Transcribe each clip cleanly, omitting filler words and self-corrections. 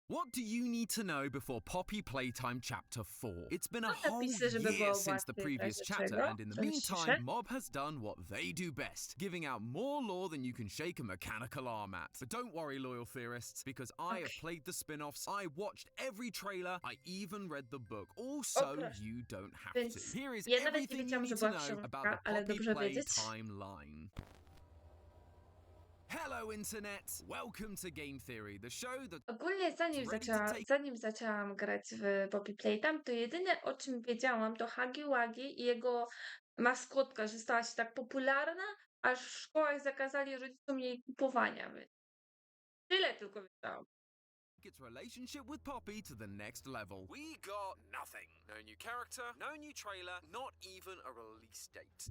What do you need to know before Poppy Playtime Chapter 4? It's been a whole napisy, żeby było year since the łatwiej w previous razie chapter, czego, and in the żebyś meantime, ciszej. Mob has done what they do best, giving out more lore than you can shake a mechanical arm at. But don't worry, loyal theorists, because I have played the spin-offs, I watched every trailer, I even read the book, all so proszę. you don't have Więc to. Here is ja nawet nie everything you wiedziałam, że need to była know about książka, the ale Poppy dobrze Play wiedzieć. timeline. Hello Internet! Welcome to Game Theory, the show that... Ogólnie zanim zaczęłam grać w Poppy Playtime, to jedyne o czym wiedziałam to Huggy Wuggy i jego maskotka, że stała się tak popularna, aż w szkołach zakazali rodzicom jej kupowania. Więc tyle tylko wiedziałam. Its relationship with Poppy to the next level. We got nothing. No new character, no new trailer, not even a release date.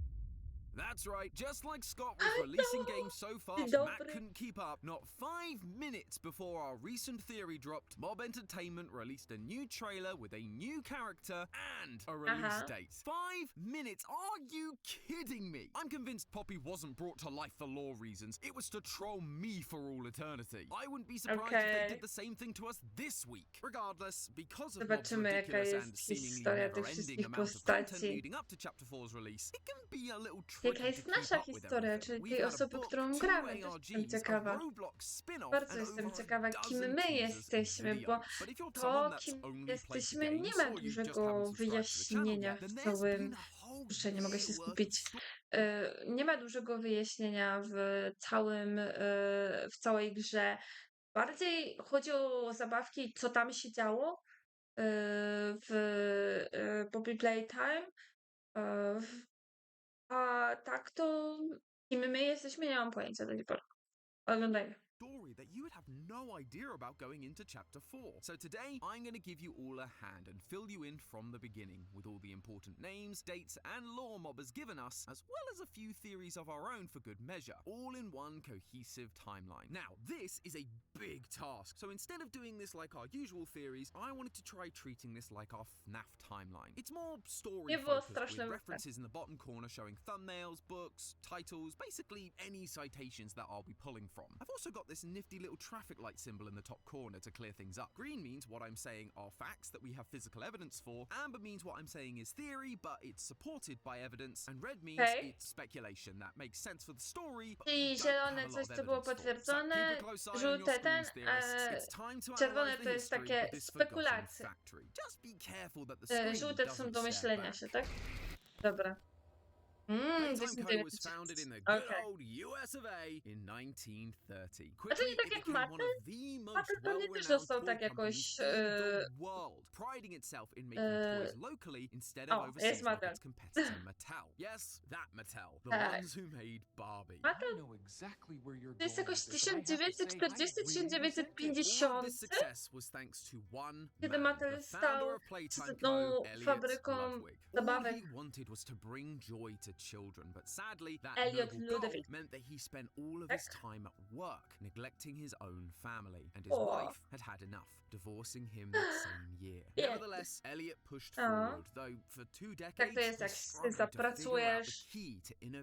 That's right, just like Scott was releasing games so fast, Matt couldn't keep up. Not 5 minutes before our recent theory dropped, Mob Entertainment released a new trailer with a new character and a release date. 5 minutes? Are you kidding me? I'm convinced Poppy wasn't brought to life for lore reasons. It was to troll me for all eternity. I wouldn't be surprised if they did the same thing to us this week. Regardless, because of Mob's ridiculous and seemingly never-ending amount of content leading up to Chapter 4's release, it can be a little tricky. Jaka jest nasza historia, czyli tej osoby, którą gramy? Też jestem ciekawa. Bardzo jestem ciekawa, kim my jesteśmy, bo to, kim jesteśmy, nie ma dużego wyjaśnienia w całym... Kurczę, nie mogę się skupić. Nie ma dużego wyjaśnienia w całej grze. Bardziej chodzi o zabawki, co tam się działo w Poppy Playtime. A tak to kim my jesteśmy, nie mam pojęcia do tej pory. Oglądajmy. Story that you would have no idea about going into Chapter 4. So today, I'm going to give you all a hand and fill you in from the beginning with all the important names, dates, and lore Mob has given us, as well as a few theories of our own for good measure, all in one cohesive timeline. Now, this is a big task, so instead of doing this like our usual theories, I wanted to try treating this like our FNAF timeline. It's more story-focused, with references in the bottom corner showing thumbnails, books, titles, basically any citations that I'll be pulling from. I've also got this nifty little traffic light symbol in the top corner to clear things up. Green means what I'm saying are facts that we have physical evidence for. Amber means what I'm saying is theory, but it's supported by evidence. And red means it's speculation that makes sense for the story, but Czyli zielone coś, co było potwierdzone, żółte czerwone to jest takie spekulacje. Żółte to są domyślenia się, tak? Dobra. Playtime Co was founded in the good old US of A in 1930. Quickly, it became one of the most well-renowned toy companies in the world, priding itself in making toys locally instead of overseas like its competitor Mattel. Yes, that Mattel, the ones who made Barbie. To jest jakoś 1940-1950, This success was thanks to one kiedy man, Mattel the stał founder of Playtime przed Co, Elliot fabryką Ludwig. zabawek. All he wanted was to bring joy to children, but sadly, that Elliot noble goal Ludwig. meant that he spent all of his time at work, neglecting his own family, and his wife had had enough, divorcing him that same year. Nevertheless, Elliot pushed forward, though for 2 decades, Tak to jest, jak zapracujesz,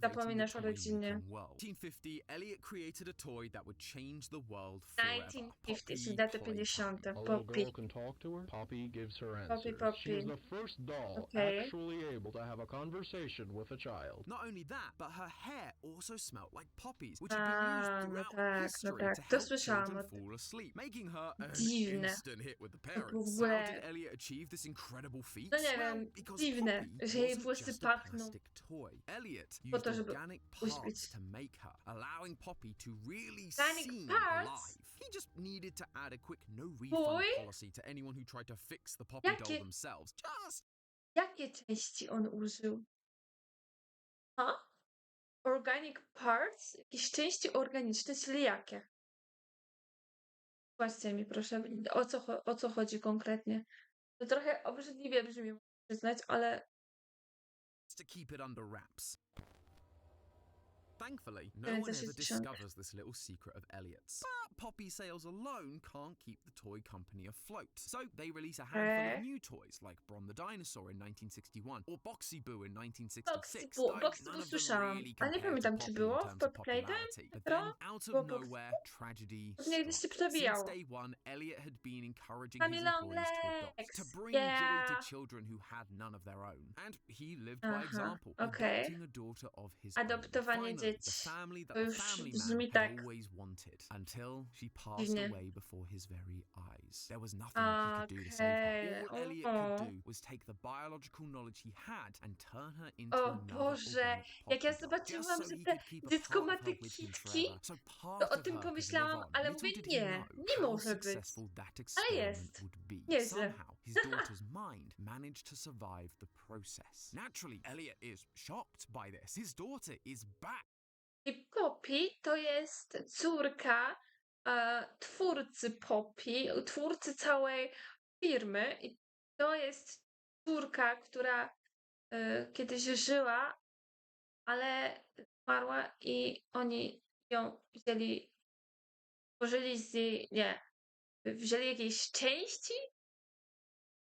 zapominasz o rodzinie. In 1950, Elliot created a toy that would change the world forever. 1950, czyli lata 50. A little girl can talk to her. Poppy gives her answers. Poppy. She is the first doll actually able to have a conversation with a child. Not only that, but her hair also smelled like poppies, which had been used throughout history to help children fall asleep, making her an instant hit with the parents. How did Elliot achieve this incredible feat? No nie wiem, dziwne, że jej włosy pachną toy. Elliot used organic parts to make her, allowing Poppy to really seem alive. He just needed to add a quick no-refund policy to anyone who tried to fix the Poppy doll themselves. Jakie części on użył? Organic parts? Jakieś części organiczne, czyli jakie? Powiedzcie mi proszę, o co chodzi konkretnie. To trochę obrzydliwie brzmi, muszę przyznać, ale... To keep it under wraps. Thankfully, no one ever discovers this little secret of Elliot's. But poppy sales alone can't keep the toy company afloat. So they release a handful of new toys, like Bron the Dinosaur in 1961 or Boxy Boo in 1966. Boxy Boo słyszałam, ale nie pamiętam, czy było w Playtime. But then, out of nowhere, tragedy struck. Since day one, Elliot had been encouraging his employees to adopt, to bring joy to children who had none of their own. And he lived by example, adopting a daughter of his own. Finally, the family that the family man had always wanted, until she passed away before his very eyes. There was nothing he could do to save her. All Elliot could do was take the biological knowledge he had and turn her into another organic jak ja poppy doll, zobaczyłam, just so że he te could keep a dziecko part ma of te her with him kitki, forever. So part to o of tym her could live pomyślałam, on. ale Little mówię, did he nie know how może być. successful that Ale experiment jest. would be. Nieźle. Somehow, his daughter's mind managed to survive the process. Naturally, Elliot is shocked by this. His daughter is back. I Poppy to jest córka twórcy Poppy, twórcy całej firmy. I to jest córka, która kiedyś żyła, ale zmarła i oni ją wzięli, stworzyli z niej, nie, wzięli jakieś części,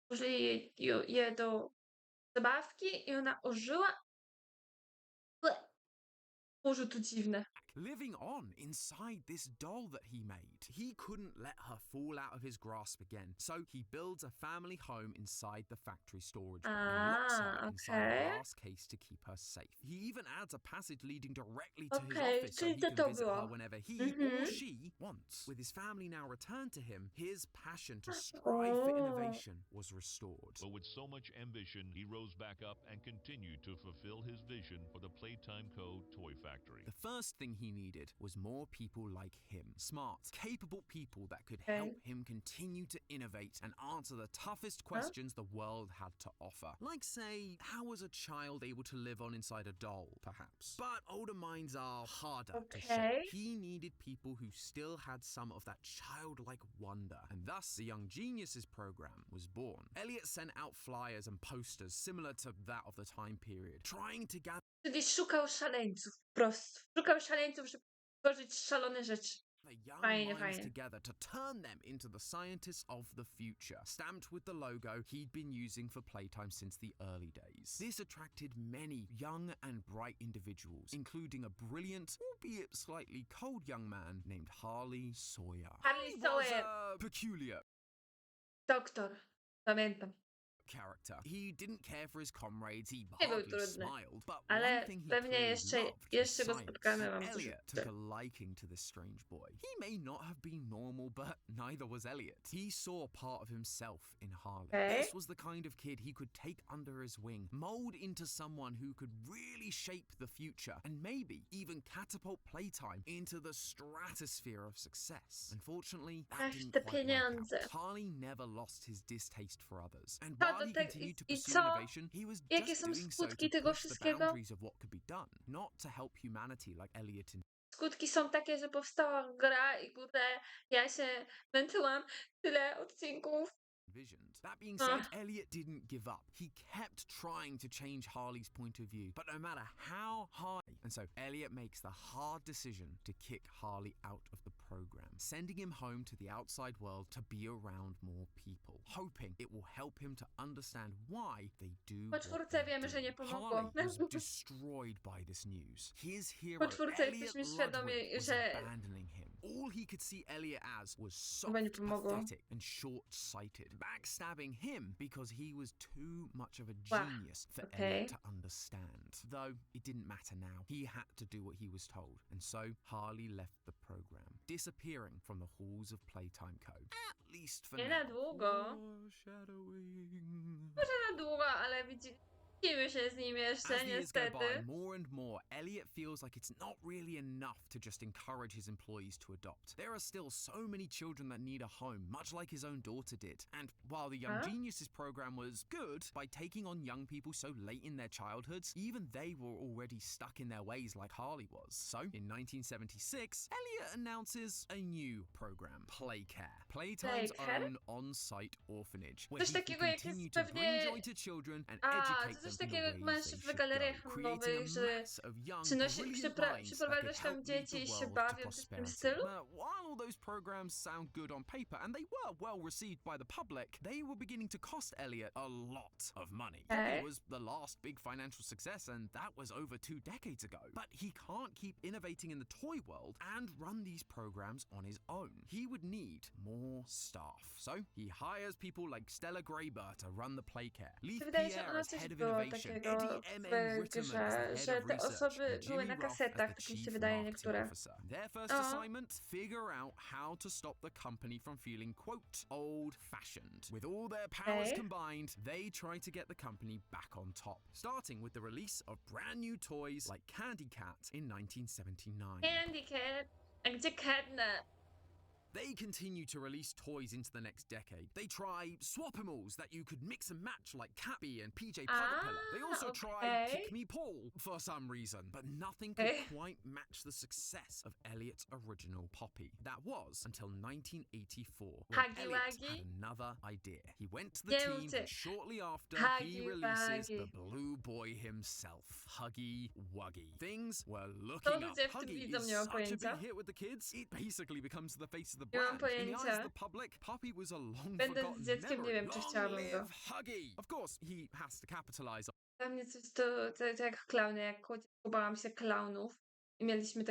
włożyli je do zabawki i ona ożyła. Boże, to dziwne. Living on inside this doll that he made. He couldn't let her fall out of his grasp again, so he builds a family home inside the factory storage bin and locks her inside a glass case to keep her safe. He even adds a passage leading directly to his office so he can visit her whenever he or she wants. With his family now returned to him, his passion to strive for innovation was restored. But with so much ambition, he rose back up and continued to fulfill his vision for the Playtime Co. toy factory. The first thing he needed was more people like him. Smart, capable people that could help him continue to innovate and answer the toughest questions the world had to offer. Like, say, how was a child able to live on inside a doll, perhaps? But older minds are harder to shape. He needed people who still had some of that childlike wonder, and thus the Young Geniuses program was born. Elliot sent out flyers and posters similar to that of the time period, trying to gather Czyli szukał szaleńców, po prostu. Szukał szaleńców, żeby tworzyć szalone rzeczy. the young minds together to turn them into the scientists of the future, stamped with the logo he'd been using for Playtime since the early days. This attracted many young and bright individuals, including a brilliant, albeit slightly cold young man named Harley Sawyer. Harley Was Sawyer. a peculiar Doktor. Pamiętam. character. He didn't care for his comrades, he Nie był hardly trudny. smiled, but Ale one thing he pewnie clearly jeszcze loved was go science. spotkamy, mam coś. Elliot took a liking to this strange boy. He may not have been normal, but neither was Elliot. He saw a part of himself in Harley. This was the kind of kid he could take under his wing, mold into someone who could really shape the future, and maybe even catapult Playtime into the stratosphere of success. Unfortunately, that didn't te quite work pieniądze. out. Harley never lost his distaste for others, and A, while do he tego- continued to i pursue co? innovation, he was Jakie just są doing so skutki to tego push the wszystkiego? boundaries of what could be done, not to help humanity like Elliot Skutki są takie, że powstała gra i kurde, ja się męczyłam tyle odcinków. envisioned. That being said, Elliot didn't give up. He kept trying to change Harley's point of view, but no matter how hard. And so Elliot makes the hard decision to kick Harley out of the program, sending him home to the outside world to be around more people, hoping it will help him to understand why they do Po what czwórce they wiemy, do. że nie pomogło. Harley was destroyed by this news. His hero, Po czwórce Elliot jesteśmy świadomi, Ludwig, was że abandoning him. All he could see Elliot as was soft, chyba nie pomogło. pathetic, and short-sighted, backstabbing him because he was too much of a Wow. genius for Okay. Elliot to understand. Though it didn't matter now. He had to do what he was told, and so Harley left the program, disappearing from the halls of Playtime Co. At least for Nie now. na długo. Foreshadowing. Może na długo, ale widzimy się z nim As jeszcze, the years go by, niestety. more and more, Elliot feels like it's not really enough to just encourage his employees to adopt. There are still so many children that need a home, much like his own daughter did. And while the Young Geniuses program was good by taking on young people so late in their childhoods, even they were already stuck in their ways like Harley was. So, in 1976, Elliot announces a new program, Playcare. Playtime's Playcare? own on-site orphanage, where Coś he takiego can jak continue jest to bring pewnie... joy to children and A, educate to them coś in the takiego jak ways masz they w should galeriach go, creating handlowych, a że mass of young, brilliant minds that przyprowadzasz could tam help dzieci lead i the się world to bawią, coś w tym prosperity. stylu? But while all those programs sound good on paper, and they were well received by the public, they were beginning to cost Elliot a lot of money. Okay. Poppy was the last big financial success, and that was over 2 decades ago. But he can't keep innovating in the toy world and run these programs on his own. He would need more staff. So he hires people like Stella Graeber to run the Playcare, Leith Wydaje się, Pierre ona as coś head of było innovation, takiego Eddie w M.M. Ritterman as the grze, head że of te research, osoby and były Jimmy na Roth as kasetach, the tak mi się chief wydaje marketing niektóre. officer. Their first O. assignment, figure out how to stop the company from feeling, quote, old-fashioned. With all their powers Okay. combined, they try to get the company back on top, starting with the release of brand new toys like Candy Cat in 1979. Candy Cat, a gdzie Catnap? They continue to release toys into the next decade. They try Swap-Em-Alls that you could mix and match like Cappy and PJ Pillar. They also try okay. Kick Me Paul for some reason, but nothing could quite match the success of Elliot's original Poppy. That was until 1984, when Huggy Elliot Wuggy? had another idea. He went to the team, Guilty. and shortly after, he Huggy releases Wuggy. the Blue Boy himself, Huggy Wuggy. Things were To looking up. ludzie w tym Huggy widzą, is nie mam such a big pojęcia. hit with the kids, it basically becomes the face of the Nie mam brand. In the eyes of pojęcia. the public, Poppy was a long Będąc forgotten dzieckiem, nie memory. wiem, czy Long chciałabym go. live Huggy! Of course, he has to capitalize Dla mnie coś to jak klauny, jak bałam się klaunów. I mieliśmy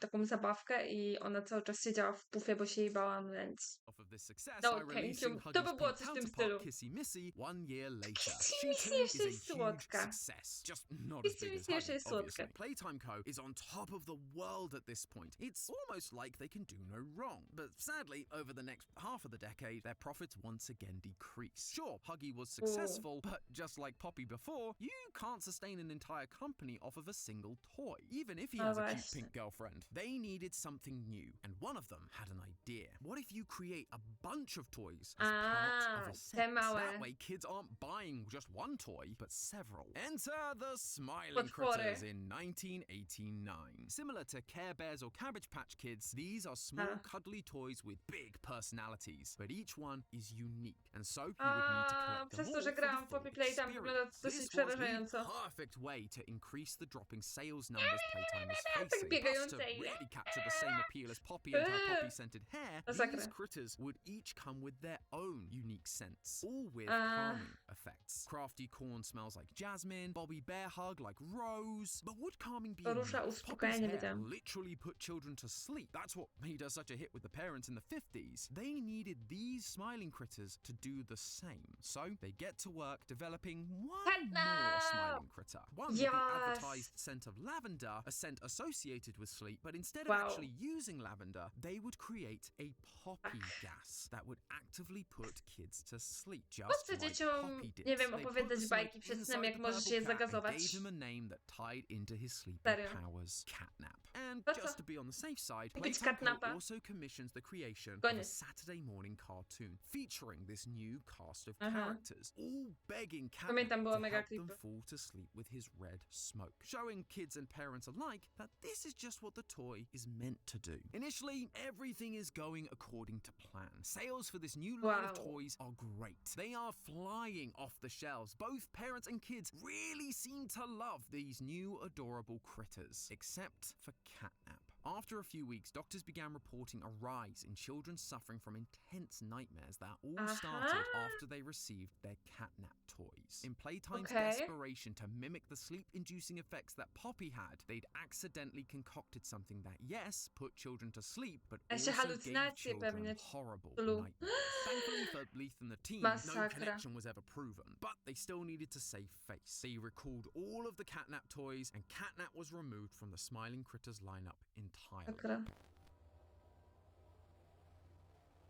taką zabawkę i ona cały czas siedziała w pufie, bo się jej bałam, więc... off of this success No, by thank releasing you. To Huggy's by było pink coś w tym counterpart stylu. Kissy Missy 1 year later. Kissy She Missy too jeszcze is a jest huge słodka. success, just not as Kissy big as Missy jeszcze Huggy, jest słodka. obviously. Playtime Co is on top of the world at this point. It's almost like they can do no wrong. But sadly, over the next half of the decade, their profits once again decrease. Sure, Huggy was successful, but just like Poppy before, you can't sustain an entire company off of a single toy, even if he has a cute pink girlfriend. They needed something new, and one of them had an idea. What if you create a bunch of toys as part of a set? That way kids aren't buying just one toy, but several. Enter the Smiling Critters in 1989. Similar to Care Bears or Cabbage Patch Kids, these are small cuddly toys with big personalities, but each one is unique, and so you would need to collect them Przez all to, że for the grałam w full Poppy Playtime, wygląda to experience. dosyć This was the przerażająco. perfect way to increase the dropping sales numbers Playtime was Tak facing. Plus, to biegające. really capture the same appeal as Poppy and her poppy-scented hair, Masakra. these critters would each come with their own unique scents, all with calming effects. Crafty Corn smells like jasmine, Bobby Bear Hug like rose. But would calming be Porusza enough? uspokajanie, Poppy's hair wiedziałam. literally put children to sleep. That's what made her such a hit with the parents in the 50s. They needed these smiling critters to do the same. So they get to work developing one more smiling critter. One with the advertised scent of lavender, a scent associated with sleep, but instead of actually using lavender, they would create a poppy gas that would actively put kids to sleep, just Po co like dzieciom, Poppy did. nie wiem, They put opowiadać the bajki smoke przed snem, inside jak the możesz purple je cat and zagazować? gave him a name that tied into his sleeping Serio? powers, Catnap. And Po co? just to be on the safe side, Kupić Playtime Co Catnapa? also commissions the creation of a Koniec. Saturday morning cartoon featuring this new cast of Aha. characters, all begging Catnap Pamiętam, było to mega help them creepy. fall to sleep with his red smoke, showing kids and parents alike that this is just what the toy is meant to do. Initially, everything is going according to plan. Sales for this new line of toys are great. They are flying off the shelves. Both parents and kids really seem to love these new adorable critters, except for Catnap. After a few weeks, doctors began reporting a rise in children suffering from intense nightmares that all started after they received their Catnap toys. In Playtime's desperation to mimic the sleep-inducing effects that Poppy had, they'd accidentally concocted something that, yes, put children to sleep, but also gave children horrible nightmares. Thankfully for Leith and the team, no connection was ever proven, but they still needed to save face. They recalled all of the Catnap toys, and Catnap was removed from the Smiling Critters lineup entirely.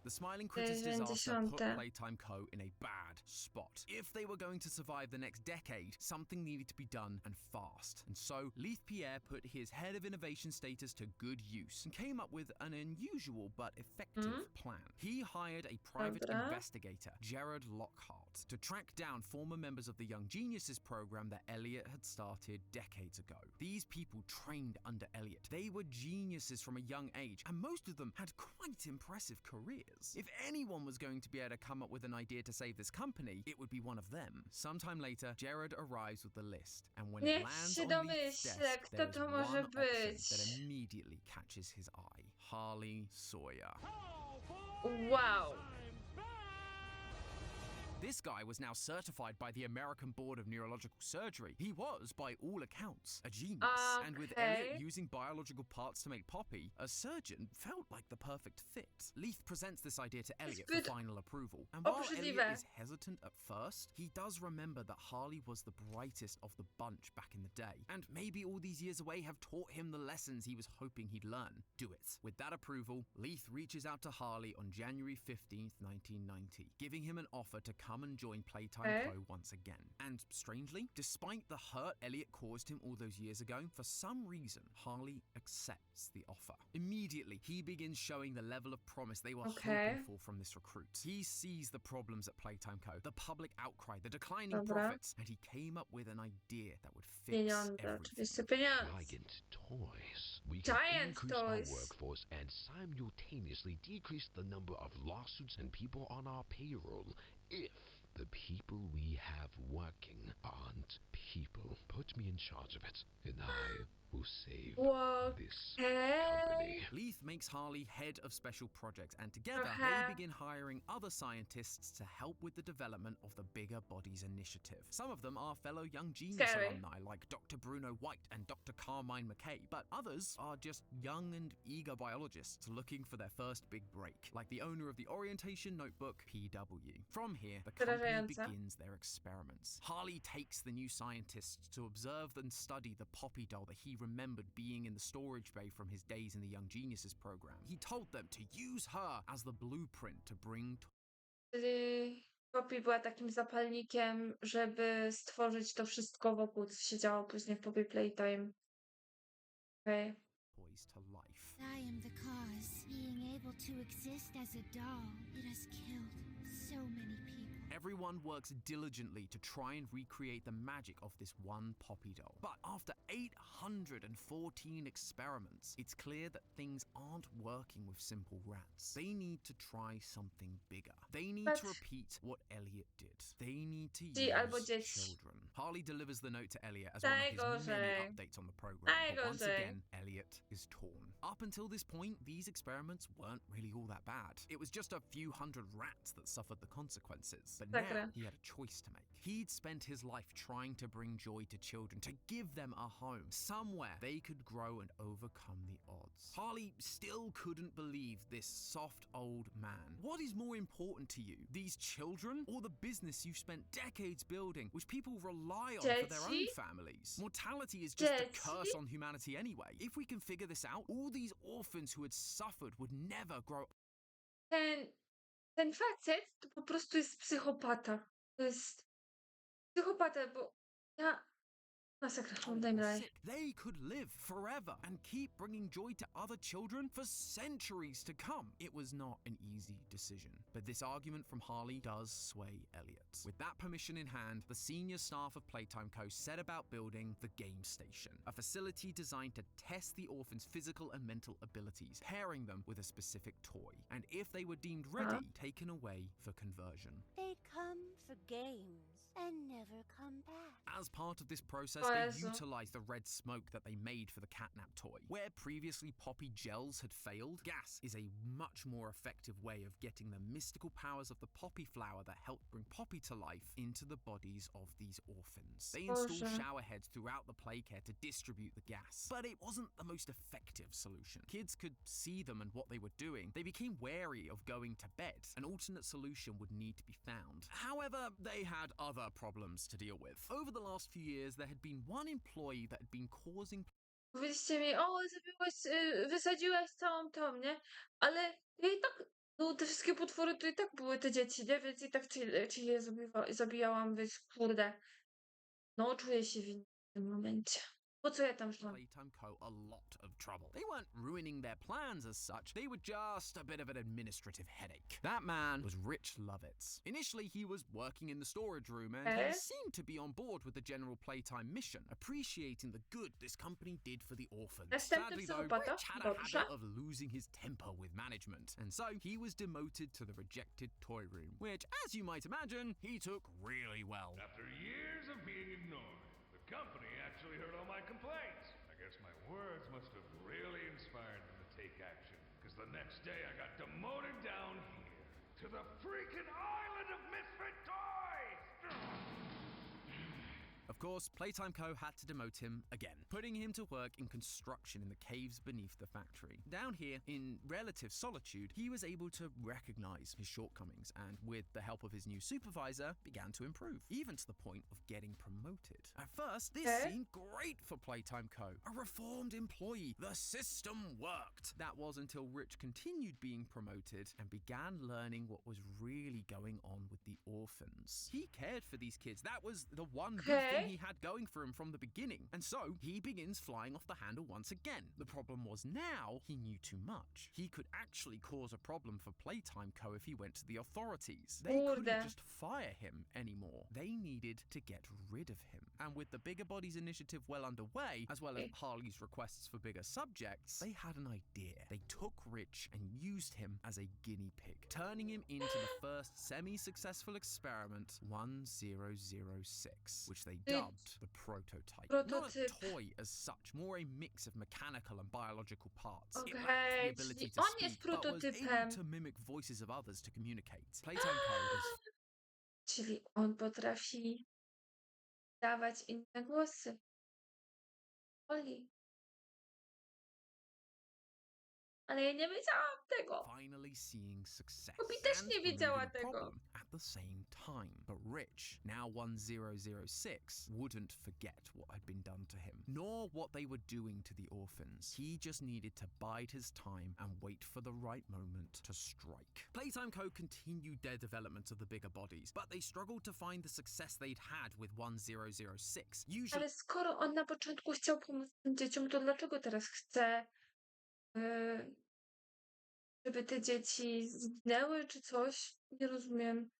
The Smiling Critters disaster put Playtime Co. in a bad spot. If they were going to survive the next decade, something needed to be done, and fast. And so, Leith Pierre put his head of innovation status to good use and came up with an unusual but effective plan. He hired a private investigator, Jared Lockhart, to track down former members of the Young Geniuses program that Elliot had started decades ago. These people trained under Elliot. They were geniuses from a young age, and most of them had quite impressive careers. years. If anyone was going to be able to come up with an idea to save this company, it would be one of them. Sometime later, Jared arrives with the list, and when it Niech lands się on Leith's domyślę, desk, kto there is to one może option być. that immediately catches his eye. Harley Sawyer. Wow. This guy was now certified by the American Board of Neurological Surgery. He was, by all accounts, a genius. And with Elliot using biological parts to make Poppy, a surgeon felt like the perfect fit. Leith presents this idea to Elliot for final approval. And while Elliot is hesitant at first, he does remember that Harley was the brightest of the bunch back in the day. And maybe all these years away have taught him the lessons he was hoping he'd learn. Do it. With that approval, Leith reaches out to Harley on January 15th, 1990, giving him an offer to come and join Playtime Co once again. And strangely, despite the hurt Elliot caused him all those years ago, for some reason, Harley accepts the offer. Immediately, he begins showing the level of promise they were hoping for from this recruit. He sees the problems at Playtime Co, the public outcry, the declining profits, and he came up with an idea that would fix everything. Giant toys. We can Giant increase toys. our workforce and simultaneously decrease the number of lawsuits and people on our payroll if the people we have working aren't people. Put me in charge of it, and I will save this company. Leith makes Harley head of special projects, and together they begin hiring other scientists to help with the development of the Bigger Bodies Initiative. Some of them are fellow Young Genius alumni like Dr. Bruno White and Dr. Carmine McKay, but others are just young and eager biologists looking for their first big break, like the owner of the orientation notebook, PW. From here, the company begins their experiments. Harley takes the new scientists to observe and study the Poppy doll that he remembered being in the storage bay from his days in the Young Geniuses program. He told them to use her as the blueprint to bring Czyli Poppy była takim zapalnikiem, żeby stworzyć to wszystko wokół, co się działo później w Poppy Playtime. toys to life. I am the cause. Being able to exist as a doll, it has killed so many people. Everyone works diligently to try and recreate the magic of this one Poppy doll. But after 814 experiments, it's clear that things aren't working with simple rats. They need to try something bigger. They need to repeat what Elliot did. They need to use children. Harley delivers the note to Elliot as one of his many updates on the program. But once again, Elliot is torn. Up until this point, these experiments weren't really all that bad. It was just a few hundred rats that suffered the consequences. But now he had a choice to make. He'd spent his life trying to bring joy to children, to give them a home, somewhere they could grow and overcome the odds. Harley still couldn't believe this soft old man. What is more important to you, these children or the business you've spent decades building, which people rely on for their own families? Mortality is just a curse on humanity anyway. If we can figure this out, all these orphans who had suffered would never grow. Ten facet to po prostu jest psychopata. To jest psychopata, bo ja... Masakra, dajmy dalej. They could live forever and keep bringing joy to other children for centuries to come. It was not an easy decision, but this argument from Harley does sway Elliot. With that permission in hand, the senior staff of Playtime Co set about building the Game Station, a facility designed to test the orphans' physical and mental abilities, pairing them with a specific toy, and if they were deemed ready, taken away for conversion. They'd come for games and never come back. As part of this process, they utilized the red smoke that they made for the catnap toy. Where previously Poppy gels had failed, gas is a much more effective way of getting the mystical powers of the Poppy flower that helped bring Poppy to life into the bodies of these orphans. They installed shower heads throughout the Playcare to distribute the gas, but it wasn't the most effective solution. Kids could see them and what they were doing. They became wary of going to bed. An alternate solution would need to be found. However, they had other problems to deal with. Over the last few years, there had been one employee that had been causing... Powiedzieliście mi, wysadziłaś całą tą, nie? Ale ja i tak, no te wszystkie potwory to i tak były te dzieci, nie? Więc i tak czy je zabijałam, więc kurde. No, czuję się winna w tym momencie. Po co ja tam szłam? Playtime Co a lot of trouble. They weren't ruining their plans as such, they were just a bit of an administrative headache. That man was Rich Lovitz. Initially, he was working in the storage room and he seemed to be on board with the general Playtime mission, appreciating the good this company did for the orphans. Następny Sadly, though, psychopata? Rich had a Dobrze. habit of losing his temper with management, and so he was demoted to the rejected toy room, which, as you might imagine, he took really well. After years of being ignored, the company actually heard all my complaints. I guess my words must have really inspired them to take action, because the next day I got demoted down here to the freaking island of misfit toys! Of course, Playtime Co. had to demote him again, putting him to work in construction in the caves beneath the factory. Down here, in relative solitude, he was able to recognize his shortcomings and, with the help of his new supervisor, began to improve, even to the point of getting promoted. At first, this seemed great for Playtime Co. A reformed employee. The system worked. That was until Rich continued being promoted and began learning what was really going on with the orphans. He cared for these kids. That was the one good thing he had going for him from the beginning. And so he begins flying off the handle once again. The problem was now he knew too much. He could actually cause a problem for Playtime Co. if he went to the authorities. They couldn't just fire him anymore. They needed to get rid of him. And with the Bigger Bodies initiative well underway, as well as Harley's requests for bigger subjects, they had an idea. They took Rich and used him as a guinea pig, turning him into the first semi-successful experiment 1006, which they dubbed the prototype. Not a toy as such, more a mix of mechanical and biological parts. It lacked the ability to speak, but was able to mimic voices of others to communicate. Playtime Co. is... Czyli on potrafi dawać inne głosy. Oli. Ale ja nie wiedziałam tego. Finally seeing success. Bobby też nie wiedziała and removing a tego. problem at the same time. But Rich, now 1006, wouldn't forget what had been done to him, nor what they were doing to the orphans. He just needed to bide his time and wait for the right moment to strike. Playtime Co. continued their development of the Bigger Bodies, but they struggled to find the success they'd had with 1006. Usually... Ale skoro on na początku chciał pomóc tym dzieciom, to dlaczego teraz chce, żeby te dzieci zginęły czy coś? Nie rozumiem.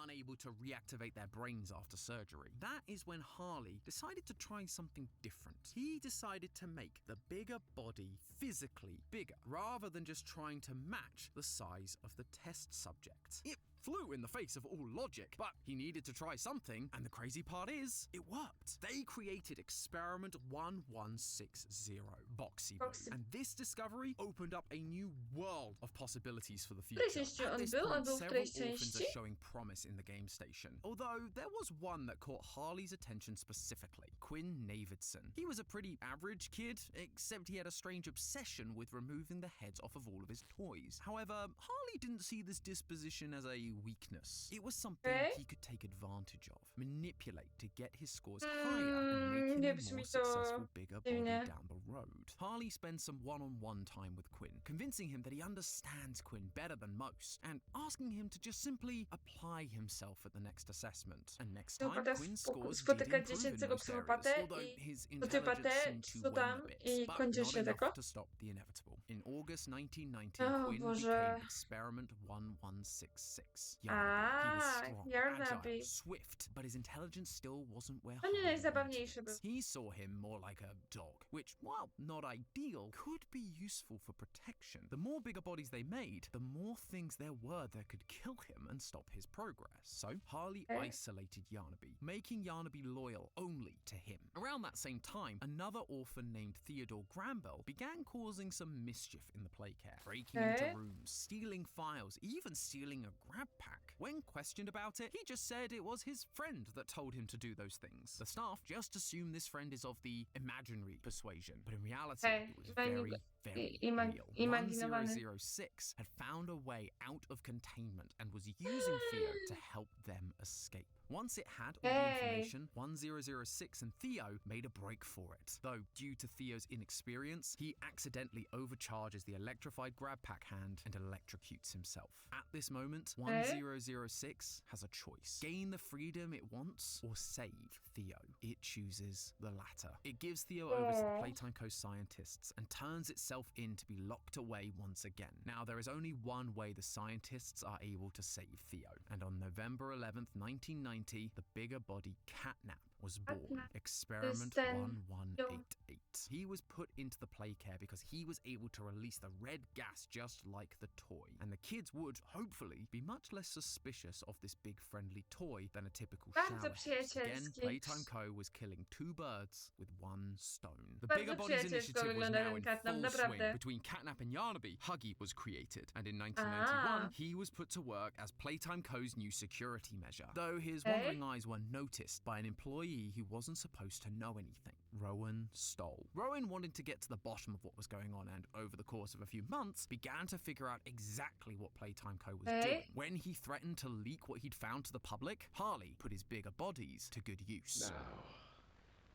Unable to reactivate their brains after surgery. That is when Harley decided to try something different. He decided to make the Bigger Body physically bigger, rather than just trying to match the size of the test subject. It flew in the face of all logic, but he needed to try something, and the crazy part is, it worked. They created Experiment 1160, Boxy Boo, and this discovery opened up a new world of possibilities for the future. At this point, several orphans are showing promise in the game station, although there was one that caught Harley's attention specifically, Quinn Navidson. He was a pretty average kid, except he had a strange obsession with removing the heads off of all of his toys. However, Harley didn't see this disposition as a weakness. It was something he could take advantage of, manipulate to get his scores higher and make him a more successful Bigger Body down the road. Harley spends some one-on-one time with Quinn, convincing him that he understands Quinn better than most, and asking him to just simply apply himself at the next assessment. And next time, Quinn's scores did improve in those areas, although his intelligence seemed to wane a bit, but not enough to stop the inevitable. In August 1990, Quinn became Experiment 1166. Yarnaby. He was strong, agile, swift, but his intelligence still wasn't where Harley wanted. He saw him more like a dog, which, while not ideal, could be useful for protection. The more Bigger Bodies they made, the more things there were that could kill him and stop his progress. So Harley isolated Yarnaby, making Yarnaby loyal only to him. Around that same time, another orphan named Theodore Granville began causing some mischief in the Playcare, breaking into rooms, stealing files, even stealing a grab pack. When questioned about it, he just said it was his friend that told him to do those things. The staff just assume this friend is of the imaginary persuasion, but in reality, it was very, very Ima- real. imaginowany. 1006 had found a way out of containment and was using Theo to help them escape. Once it had all the Hey. information, 1006 and Theo made a break for it. Though, due to Theo's inexperience, he accidentally overcharges the electrified grab pack hand and electrocutes himself. At this moment, 1006 has a choice. Gain the freedom it wants or save Theo. It chooses the latter. It gives Theo over to the Playtime Co scientists and turns itself in to be locked away once again. Now, there is only one way the scientists are able to save Theo, and on November 11th, 1990, the bigger body Catnap was born. Experiment 1188. He was put into the Playcare because he was able to release the red gas just like the toy, and the kids would, hopefully, be much less suspicious of this big friendly toy than a typical Bardzo showerhead. Again, przyjacielski. Playtime Co was killing two birds with one stone. The Bardzo Bigger Bodies przyjacielsko initiative was wygląda now ten in Catnap, full naprawdę. swing. Between Catnap and Yarnaby, Huggy was created, and in 1991, he was put to work as Playtime Co's new security measure, though his wandering eyes were noticed by an employee who wasn't supposed to know anything. Rowan Stoll. Rowan wanted to get to the bottom of what was going on, and over the course of a few months, began to figure out exactly what Playtime Co was doing. When he threatened to leak what he'd found to the public, Harley put his bigger bodies to good use. Now,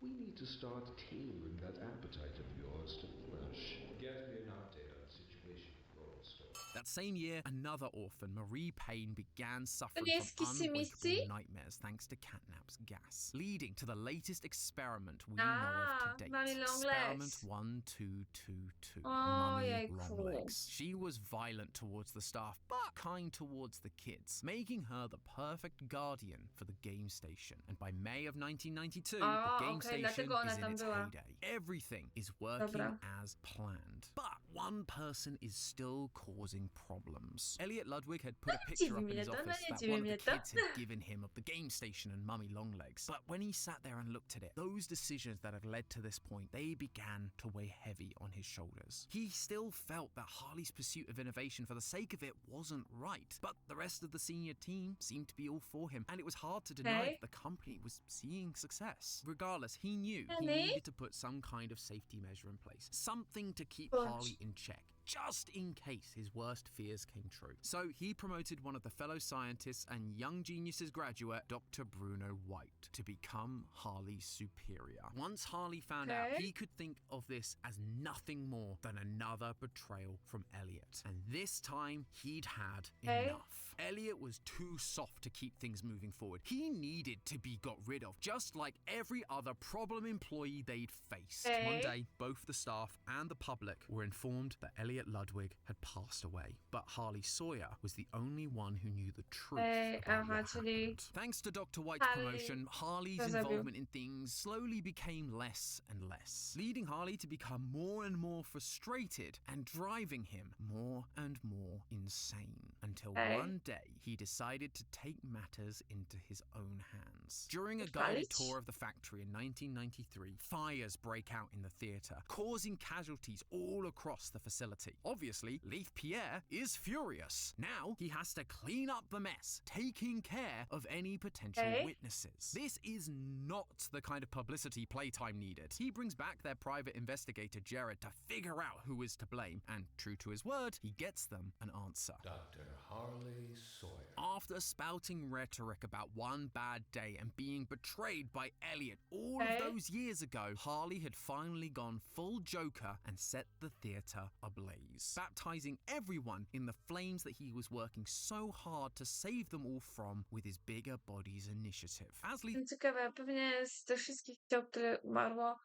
we need to start tailoring that appetite of yours to flesh. Get me an update on the situation, Rowan Stoll. That same year, another orphan, Marie Payne, began suffering nie jest from Kissy unwakable Missy? nightmares thanks to Catnap's gas, leading to the latest experiment we know of to date. Mummy Long Experiment Legs. 1222. Oh, Mummy jejku. Longlegs. She was violent towards the staff, but kind towards the kids, making her the perfect guardian for the game station. And by May of 1992, the game okej, station dlatego ona is in tam its była. heyday. Everything is working Dobra. as planned. But one person is still causing problems. Elliot Ludwig had put a picture up in his office that one of the kids had given him of the game station and Mummy Longlegs. But when he sat there and looked at it, those decisions that had led to this point, they began to weigh heavy on his shoulders. He still felt that Harley's pursuit of innovation for the sake of it wasn't right. But the rest of the senior team seemed to be all for him, and it was hard to deny that the company was seeing success. Regardless, he knew he needed to put some kind of safety measure in place, something to keep Harley in check, just in case his worst fears came true. So he promoted one of the fellow scientists and Young Geniuses graduate, Dr. Bruno White, to become Harley's superior. Once Harley found out, he could think of this as nothing more than another betrayal from Elliot. And this time, he'd had enough. Elliot was too soft to keep things moving forward. He needed to be got rid of, just like every other problem employee they'd faced. One day, both the staff and the public were informed that Elliot Ludwig had passed away, but Harley Sawyer was the only one who knew the truth about what happened. Thanks to Dr. White's promotion, Harley's involvement in things slowly became less and less, leading Harley to become more and more frustrated and driving him more and more insane, until one day he decided to take matters into his own hands. During a guided tour of the factory in 1993, fires break out in the theatre, causing casualties all across the facility. Obviously, Leif Pierre is furious. Now he has to clean up the mess, taking care of any potential witnesses. This is not the kind of publicity Playtime needed. He brings back their private investigator Jared to figure out who is to blame, and true to his word, he gets them an answer. Dr. Harley Sawyer. After spouting rhetoric about one bad day and being betrayed by Elliot all of those years ago, Harley had finally gone full Joker and set the theatre ablaze, baptizing everyone in the flames that he was working so hard to save them all from with his Bigger Bodies initiative. As Ciekawe, pewnie z tych wszystkich ciał, które umarło,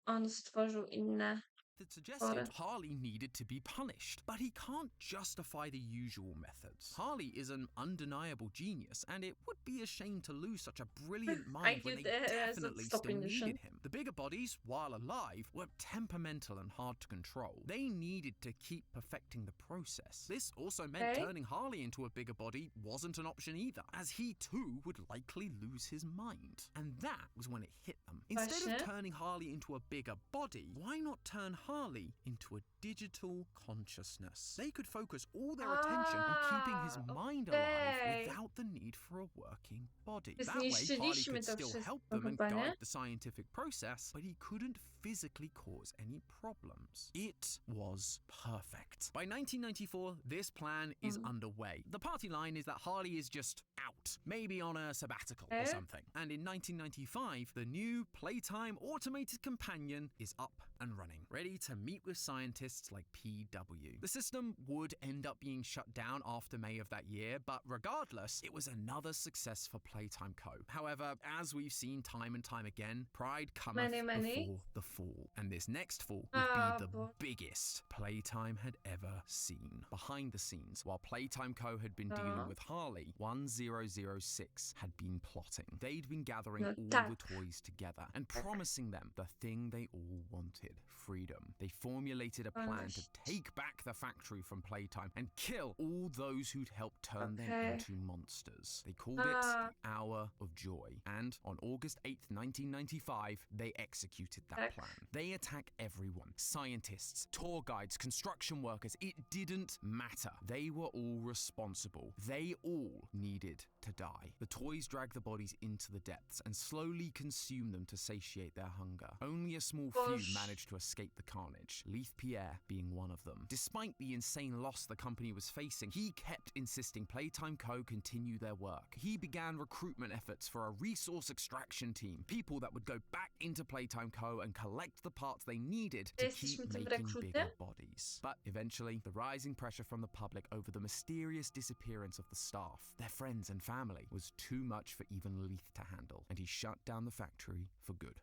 on stworzył inne. that suggested Harley needed to be punished, but he can't justify the usual methods. Harley is an undeniable genius, and it would be a shame to lose such a brilliant mind when they definitely still needed him. The Bigger Bodies, while alive, were temperamental and hard to control. They needed to keep perfecting the process. This also meant turning Harley into a bigger body wasn't an option either, as he too would likely lose his mind. And that was when it hit them. Instead of turning Harley into a bigger body, why not turn Harley into a digital consciousness. They could focus all their attention on keeping his mind alive without the need for a working body. That way, Harley could still help them and guide the scientific process, but he couldn't physically cause any problems. It was perfect. By 1994, this plan is underway. The party line is that Harley is just out, maybe on a sabbatical or something. And in 1995, the new Playtime automated companion is up and running, ready to meet with scientists like PW. The system would end up being shut down after May of that year, but regardless, it was another success for Playtime Co. However, as we've seen time and time again, pride cometh before the fall. And this next fall would be the biggest Playtime had ever seen. Behind the scenes, while Playtime Co. had been dealing with Harley, 1006 had been plotting. They'd been gathering all the toys together and promising them the thing they all wanted: freedom. They formulated a plan to take back the factory from Playtime and kill all those who'd helped turn them into monsters. They called it the Hour of Joy, and on August 8th, 1995, they executed that plan. They attack everyone: scientists, tour guides, construction workers. It didn't matter. They were all responsible. They all needed to die. The toys drag the bodies into the depths and slowly consume them to satiate their hunger. Only a small few managed to escape the carnage, Leith Pierre being one of them. Despite the insane loss the company was facing, he kept insisting Playtime Co. continue their work. He began recruitment efforts for a resource extraction team, people that would go back into Playtime Co. and collect the parts they needed to keep making bigger bodies. But eventually, the rising pressure from the public over the mysterious disappearance of the staff, their friends and family, was too much for even Leith to handle, and he shut down the factory for good.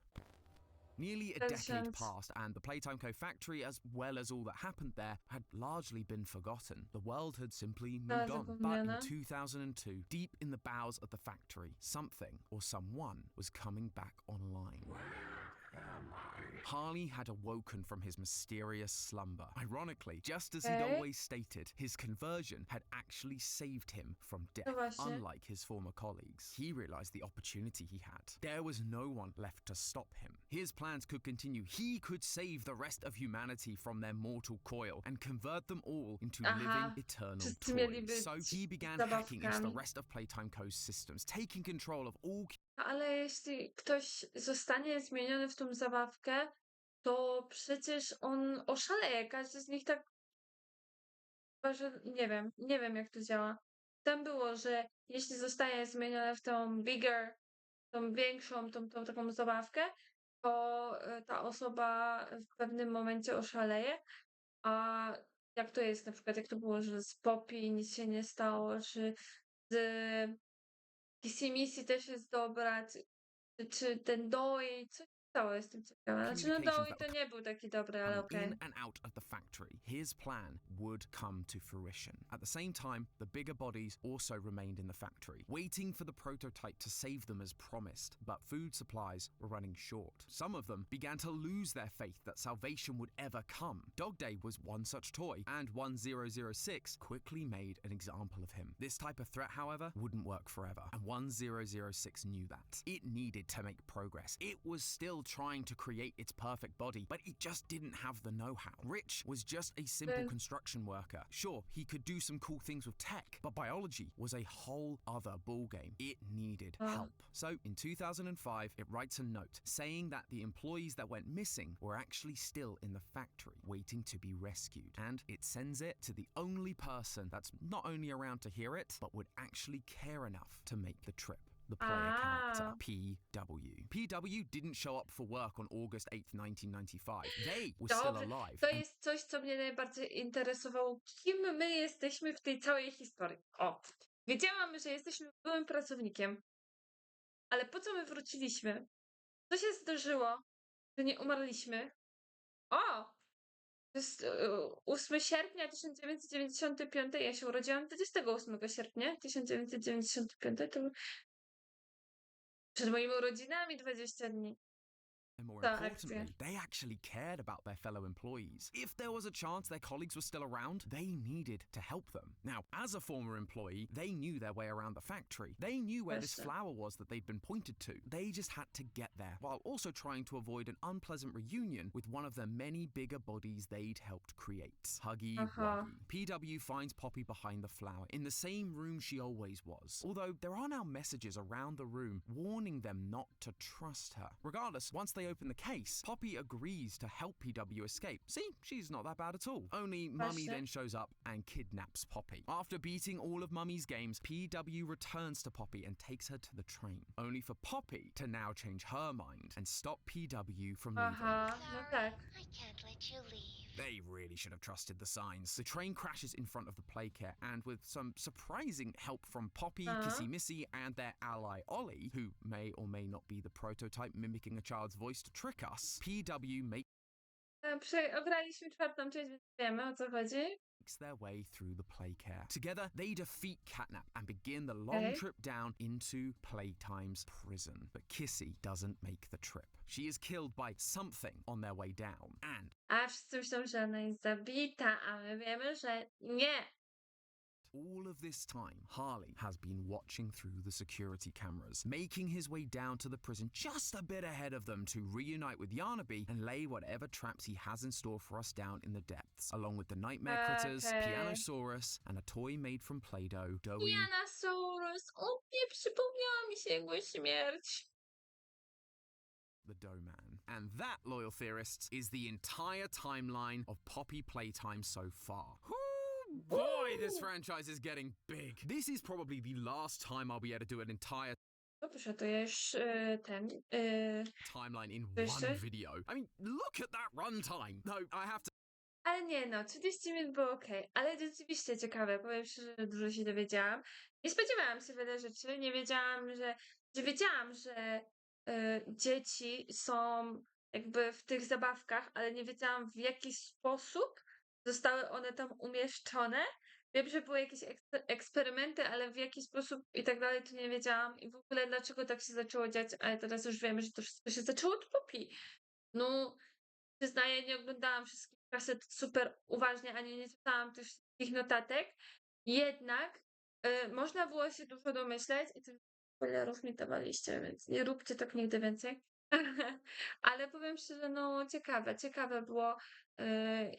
Nearly a decade passed, and the Playtime Co. factory, as well as all that happened there, had largely been forgotten. The world had simply moved on. But in 2002, deep in the bowels of the factory, something or someone was coming back online. Harley had awoken from his mysterious slumber. Ironically, just as he'd always stated, his conversion had actually saved him from death, unlike his former colleagues. He realized the opportunity he had. There was no one left to stop him. His plans could continue. He could save the rest of humanity from their mortal coil and convert them all into living, eternal toys. So he began hacking into the rest of Playtime Co.'s systems, taking control of all. Ale jeśli ktoś zostanie zmieniony w tą zabawkę, to przecież on oszaleje. Każdy z nich tak, chyba że nie wiem jak to działa. Tam było, że jeśli zostaje zmieniony w tą bigger, tą większą, tą taką zabawkę, to ta osoba w pewnym momencie oszaleje. A jak to jest na przykład, jak to było, że z Poppy nic się nie stało, czy z Kissy też jest dobra, czy ten Doi, co się stało, jestem ciekawa. Znaczy no Doi to nie był taki dobry, ale okej. In and out of the factory, his plan would come to fruition. At the same time, the bigger bodies also remained in the factory, waiting for the prototype to save them as promised. But food supplies were running short. Some of them began to lose their faith that salvation would ever come. Dog Day was one such toy, and 1006 quickly made an example of him. This type of threat, however, wouldn't work forever, and 1006 knew that. It needed to make progress. It was still trying to create its perfect body, but it just didn't have the know-how. Rich was just a simple construction worker. Sure, he could do some cool things with tech, but biology was a whole other ballgame. It needed help. So in 2005, it writes a note saying that the employees that went missing were actually still in the factory, waiting to be rescued. And it sends it to the only person that's not only around to hear it, but would actually care enough to make the trip. The player character, PW. PW didn't show up for work on August 8th, 1995. They were still alive. To jest coś, co mnie najbardziej interesowało. Kim my jesteśmy w tej całej historii? O, wiedziałam, że jesteśmy byłym pracownikiem, ale po co my wróciliśmy? Co się zdarzyło, że nie umarliśmy? O! To jest 8 sierpnia 1995. Ja się urodziłam 28 sierpnia 1995. To przed moimi urodzinami 20 dni. And more Ta akcja. importantly, they actually cared about their fellow employees. If there was a chance their colleagues were still around, they needed to help them. Now, as a former employee, they knew their way around the factory. They knew where this Właśnie. flower was that they'd been pointed to. They just had to get there, while also trying to avoid an unpleasant reunion with one of the many bigger bodies they'd helped create. Huggy Aha. Wuggy. PW finds Poppy behind the flower, in the same room she always was. Although there are now messages around the room warning them not to trust her. Regardless, once they open the case, Poppy agrees to help PW escape. See, she's not that bad at all. Only Mummy Właśnie. then shows up and kidnaps Poppy. After beating all of Mummy's games, PW returns to Poppy and takes her to the train, only for Poppy to now change her mind and stop PW from leaving. Aha, no tak. I can't let you leave. They really should have trusted the signs. The train crashes in front of the Playcare, and with some surprising help from Poppy, Kissy Missy, and their ally Ollie, who may or may not be the prototype mimicking a child's voice to trick us, PW makes Ograliśmy czwartą część, więc wiemy, o co chodzi. their way through the Playcare. Together, they defeat Catnap and begin the long Okay. trip down into Playtime's prison. But Kissy doesn't make the trip. She is killed by something on their way down, and A wszyscy myślą, że ona jest zabita, a my wiemy, że nie. all of this time, Harley has been watching through the security cameras, making his way down to the prison just a bit ahead of them to reunite with Janobi and lay whatever traps he has in store for us down in the depths, along with the nightmare critters, Okay. Pianosaurus, and a toy made from Play-Doh, Doughy. Pianosaurus, o nie, przypomniała mi się jego śmierć. The Dough Man. And that, loyal theorists, is the entire timeline of Poppy Playtime so far. Whoo, boy, this franchise is getting big. This is probably the last time I'll be able to do an entire Dobrze, to już ten... timeline in Wiesz one co? video. I mean, look at that runtime. No, I have to Ale nie no, 30 minut było okej, ale rzeczywiście ciekawe, powiem szczerze, że dużo się dowiedziałam. Nie spodziewałam się wiele rzeczy, nie wiedziałam, że wiedziałam, że dzieci są jakby w tych zabawkach, ale nie wiedziałam w jaki sposób zostały one tam umieszczone. Wiem, że były jakieś eksperymenty, ale w jaki sposób i tak dalej, to nie wiedziałam. I w ogóle dlaczego tak się zaczęło dziać, ale teraz już wiemy, że to wszystko się zaczęło od Poppy. No, przyznaję, nie oglądałam wszystkich kaset super uważnie, ani nie czytałam też wszystkich notatek. Jednak można było się dużo domyśleć i tych spoilerów mi dawaliście, więc nie róbcie tak nigdy więcej. Ale powiem szczerze, no ciekawe było.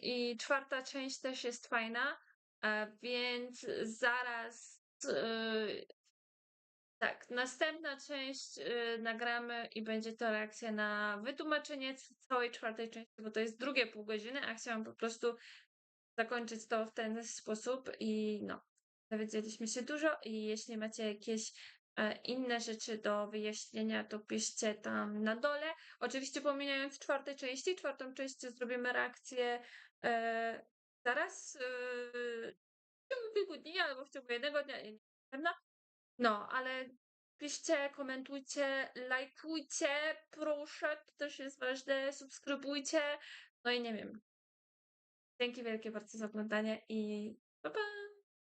I czwarta część też jest fajna, więc zaraz tak, następna część nagramy i będzie to reakcja na wytłumaczenie całej czwartej części, bo to jest drugie pół godziny, a chciałam po prostu zakończyć to w ten sposób i no, dowiedzieliśmy się dużo i jeśli macie jakieś inne rzeczy do wyjaśnienia, to piszcie tam na dole. Oczywiście pomijając czwartej części, czwartą część zrobimy reakcję zaraz w ciągu kilku dni albo w ciągu jednego dnia, nie jestem pewna. No, ale piszcie, komentujcie, lajkujcie, proszę, to też jest ważne, subskrybujcie, no i nie wiem. Dzięki wielkie bardzo za oglądanie i pa pa!